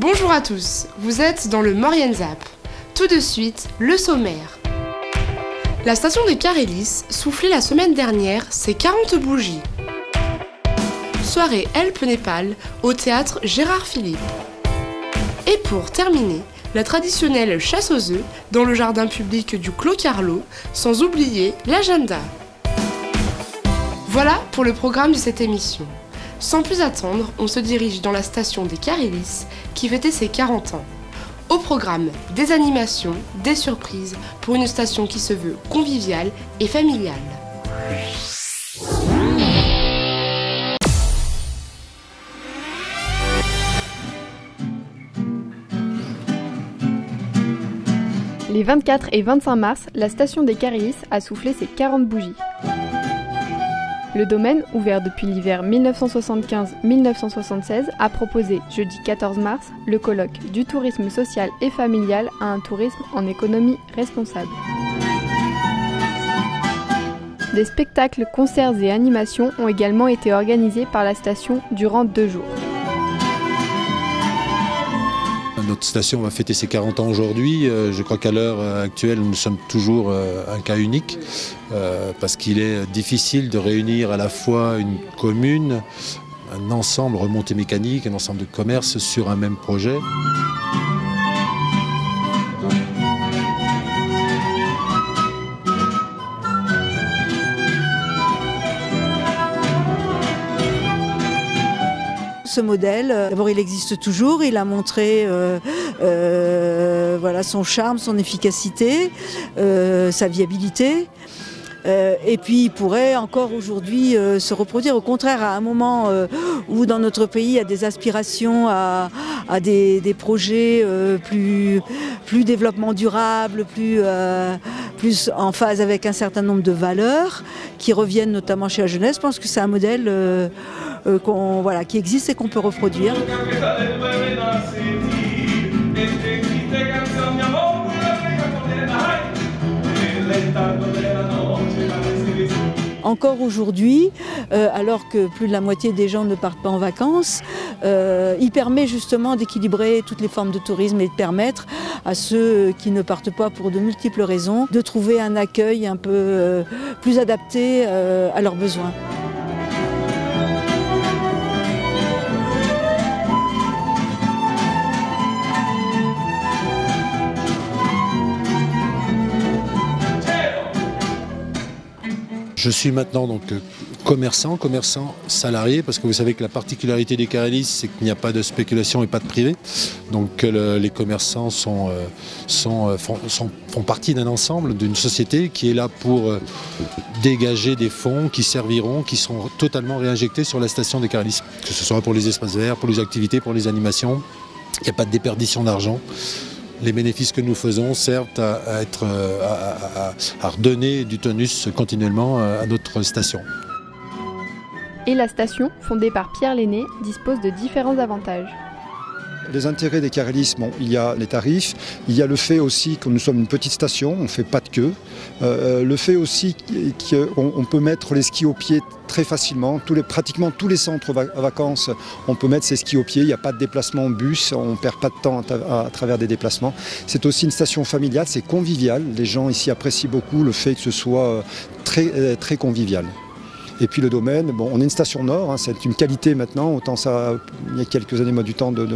Bonjour à tous, vous êtes dans le Maurienne Zap. Tout de suite, le sommaire. La station des Carélis soufflait la semaine dernière ses 40 bougies. Soirée Helpe-Népal au théâtre Gérard Philippe. Et pour terminer, la traditionnelle chasse aux œufs dans le jardin public du Clos Carlo, sans oublier l'agenda. Voilà pour le programme de cette émission. Sans plus attendre, on se dirige dans la station des Carélis qui fêtait ses 40 ans. Au programme, des animations, des surprises pour une station qui se veut conviviale et familiale. Les 24 et 25 mars, la station des Carélis a soufflé ses 40 bougies. Le domaine, ouvert depuis l'hiver 1975-1976, a proposé, jeudi 14 mars, le colloque du tourisme social et familial à un tourisme en économie responsable. Des spectacles, concerts et animations ont également été organisés par la station durant 2 jours. Notre station va fêter ses 40 ans aujourd'hui. Je crois qu'à l'heure actuelle, nous sommes toujours un cas unique parce qu'il est difficile de réunir à la fois une commune, un ensemble remontée mécanique, un ensemble de commerces sur un même projet. Ce modèle, d'abord il existe toujours, il a montré voilà, son charme, son efficacité, sa viabilité. Et puis il pourrait encore aujourd'hui se reproduire. Au contraire, à un moment où dans notre pays il y a des aspirations à des projets plus développement durable, plus en phase avec un certain nombre de valeurs qui reviennent notamment chez la jeunesse, je pense que c'est un modèle qui existe et qu'on peut reproduire. Encore aujourd'hui, alors que plus de la moitié des gens ne partent pas en vacances, il permet justement d'équilibrer toutes les formes de tourisme et de permettre à ceux qui ne partent pas pour de multiples raisons de trouver un accueil un peu plus adapté à leurs besoins. Je suis maintenant donc commerçant salarié, parce que vous savez que la particularité des Carélis, c'est qu'il n'y a pas de spéculation et pas de privé. Donc les commerçants font partie d'un ensemble, d'une société qui est là pour dégager des fonds qui seront totalement réinjectés sur la station des Carélis, que ce soit pour les espaces verts, pour les activités, pour les animations. Il n'y a pas de déperdition d'argent. Les bénéfices que nous faisons servent à redonner du tonus continuellement à notre station. Et la station, fondée par Pierre Lenné, dispose de différents avantages. Les intérêts des Carélis, il y a les tarifs, il y a le fait aussi que nous sommes une petite station, on ne fait pas de queue. Le fait aussi qu'on peut mettre les skis au pied très facilement. Pratiquement tous les centres vacances, on peut mettre ses skis au pied, il n'y a pas de déplacement en bus, on ne perd pas de temps à travers des déplacements. C'est aussi une station familiale, c'est convivial. Les gens ici apprécient beaucoup le fait que ce soit très, très convivial. Et puis le domaine, on est une station nord, c'est une qualité maintenant, autant ça, il y a quelques années, moi du temps de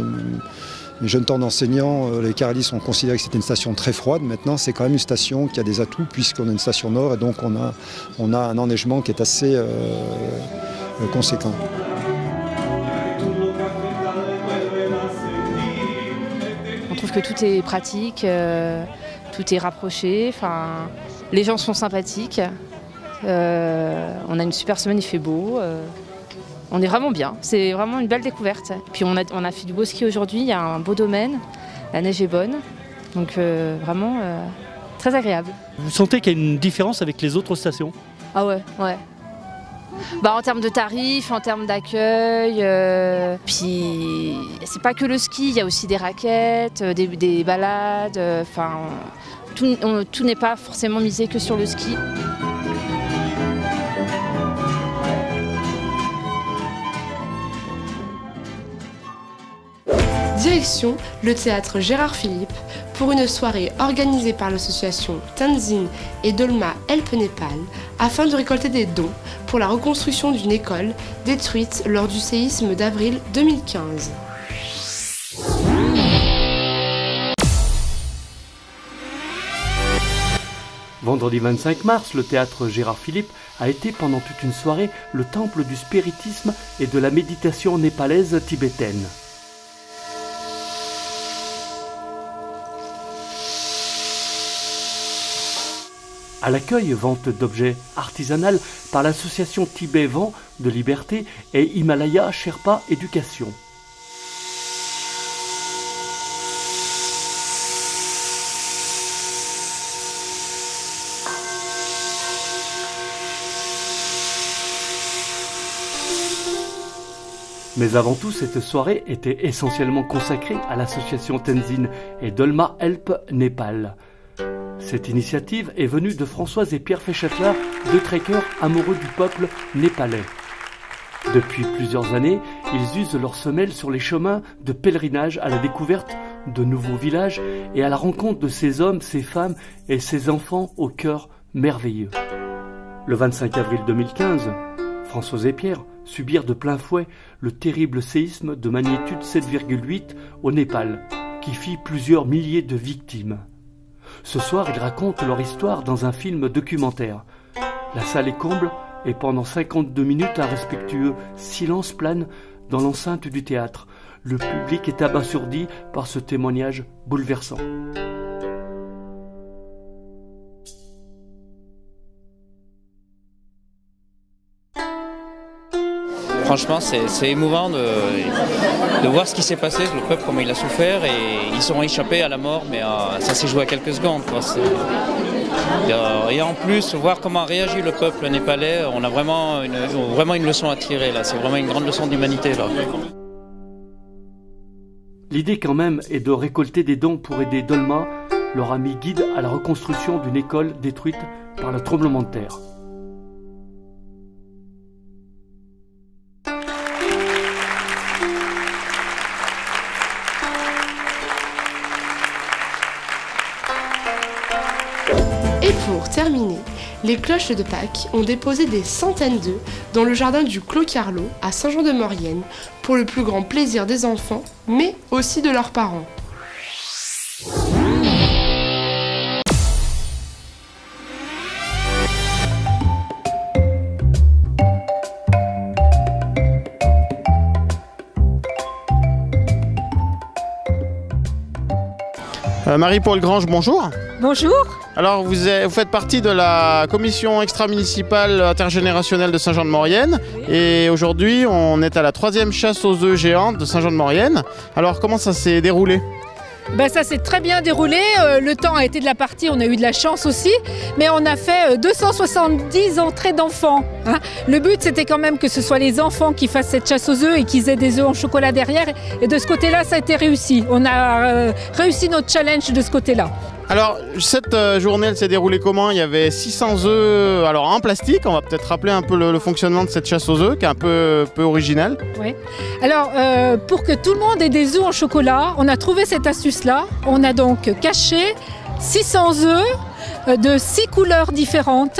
mes jeunes temps d'enseignants, les Carélis ont considéré que c'était une station très froide. Maintenant c'est quand même une station qui a des atouts puisqu'on a une station nord et donc on a un enneigement qui est assez conséquent. On trouve que tout est pratique, tout est rapproché, les gens sont sympathiques. On a une super semaine, il fait beau, on est vraiment bien, c'est vraiment une belle découverte. Puis on a fait du beau ski aujourd'hui, il y a un beau domaine, la neige est bonne, donc vraiment très agréable. Vous sentez qu'il y a une différence avec les autres stations? Ah ouais. En termes de tarifs, en termes d'accueil, puis c'est pas que le ski, il y a aussi des raquettes, des balades, tout n'est pas forcément misé que sur le ski. Direction le théâtre Gérard Philippe pour une soirée organisée par l'association Tenzin et Dolma Help Népal afin de récolter des dons pour la reconstruction d'une école détruite lors du séisme d'avril 2015. Vendredi 25 mars, le théâtre Gérard Philippe a été pendant toute une soirée le temple du spiritisme et de la méditation népalaise tibétaine. À l'accueil, vente d'objets artisanales par l'association Tibet Vent de Liberté et Himalaya Sherpa Éducation. Mais avant tout, cette soirée était essentiellement consacrée à l'association Tenzin et Dolma Help Népal. Cette initiative est venue de Françoise et Pierre Féchetler, deux trekkers amoureux du peuple népalais. Depuis plusieurs années, ils usent leurs semelles sur les chemins de pèlerinage à la découverte de nouveaux villages et à la rencontre de ces hommes, ces femmes et ces enfants au cœur merveilleux. Le 25 avril 2015, Françoise et Pierre subirent de plein fouet le terrible séisme de magnitude 7,8 au Népal, qui fit plusieurs milliers de victimes. Ce soir, ils racontent leur histoire dans un film documentaire. La salle est comble et pendant 52 minutes, un respectueux silence plane dans l'enceinte du théâtre. Le public est abasourdi par ce témoignage bouleversant. Franchement, c'est émouvant de voir ce qui s'est passé, le peuple, comment il a souffert, et ils sont échappés à la mort, mais ça s'est joué à quelques secondes, quoi. Et en plus, voir comment réagit le peuple népalais, on a vraiment une leçon à tirer, là. C'est vraiment une grande leçon d'humanité, là. L'idée quand même est de récolter des dons pour aider Dolma, leur ami guide, à la reconstruction d'une école détruite par le tremblement de terre. Et pour terminer, les cloches de Pâques ont déposé des centaines d'œufs dans le jardin du Clos Carlo à Saint-Jean-de-Maurienne pour le plus grand plaisir des enfants, mais aussi de leurs parents. Marie-Paul Grange, bonjour. Bonjour. Alors vous faites partie de la commission extra-municipale intergénérationnelle de Saint-Jean-de-Maurienne, oui. Et aujourd'hui on est à la 3e chasse aux œufs géante de Saint-Jean-de-Maurienne. Alors comment ça s'est déroulé ? Ça s'est très bien déroulé, le temps a été de la partie, on a eu de la chance aussi, mais on a fait 270 entrées d'enfants. Hein. Le but c'était quand même que ce soit les enfants qui fassent cette chasse aux œufs et qu'ils aient des œufs en chocolat derrière, et de ce côté-là ça a été réussi. On a réussi notre challenge de ce côté-là. Alors cette journée elle s'est déroulée comment ? Il y avait 600 œufs en plastique, on va peut-être rappeler un peu le fonctionnement de cette chasse aux œufs qui est un peu original. Oui. Alors pour que tout le monde ait des œufs en chocolat, on a trouvé cette astuce-là. On a donc caché 600 œufs de 6 couleurs différentes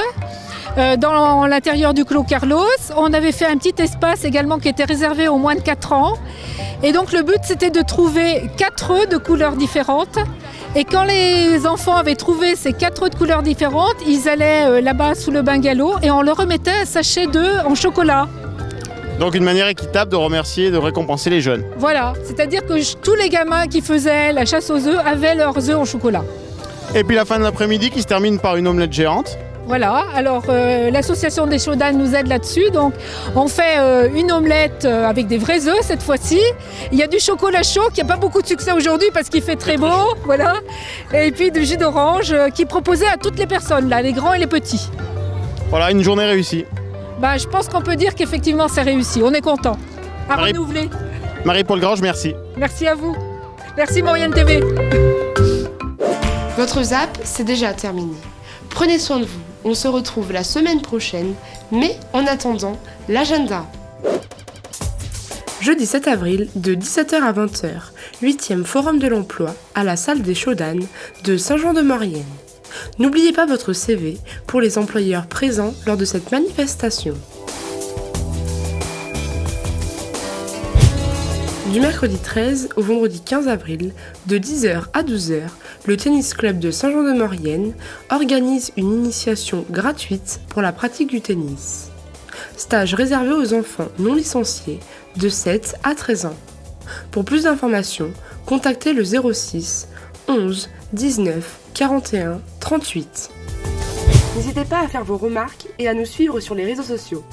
dans l'intérieur du Clos Carlos. On avait fait un petit espace également qui était réservé aux moins de 4 ans. Et donc le but c'était de trouver 4 œufs de couleurs différentes. Et quand les enfants avaient trouvé ces 4 œufs de couleurs différentes, ils allaient là-bas sous le bungalow et on leur remettait un sachet d'œufs en chocolat. Donc une manière équitable de remercier et de récompenser les jeunes. Voilà, c'est-à-dire que tous les gamins qui faisaient la chasse aux œufs avaient leurs œufs en chocolat. Et puis la fin de l'après-midi qui se termine par une omelette géante. Voilà, alors l'association des Chaudanes nous aide là-dessus, donc on fait une omelette avec des vrais œufs cette fois-ci. Il y a du chocolat chaud qui n'a pas beaucoup de succès aujourd'hui parce qu'il fait très beau, voilà. Et puis du jus d'orange qui est proposé à toutes les personnes, là, les grands et les petits. Voilà, une journée réussie. Je pense qu'on peut dire qu'effectivement c'est réussi, on est content. À renouveler. Marie-Paul Grange, merci. Merci à vous. Merci Maurienne TV. Votre zap, c'est déjà terminé. Prenez soin de vous, on se retrouve la semaine prochaine, mais en attendant, l'agenda. Jeudi 7 avril, de 17h à 20h, 8e Forum de l'Emploi à la salle des Chaudanes de Saint-Jean-de-Maurienne. N'oubliez pas votre CV pour les employeurs présents lors de cette manifestation. Du mercredi 13 au vendredi 15 avril, de 10h à 12h, le Tennis Club de Saint-Jean-de-Maurienne organise une initiation gratuite pour la pratique du tennis. Stage réservé aux enfants non licenciés de 7 à 13 ans. Pour plus d'informations, contactez le 06 11 19 41 38. N'hésitez pas à faire vos remarques et à nous suivre sur les réseaux sociaux.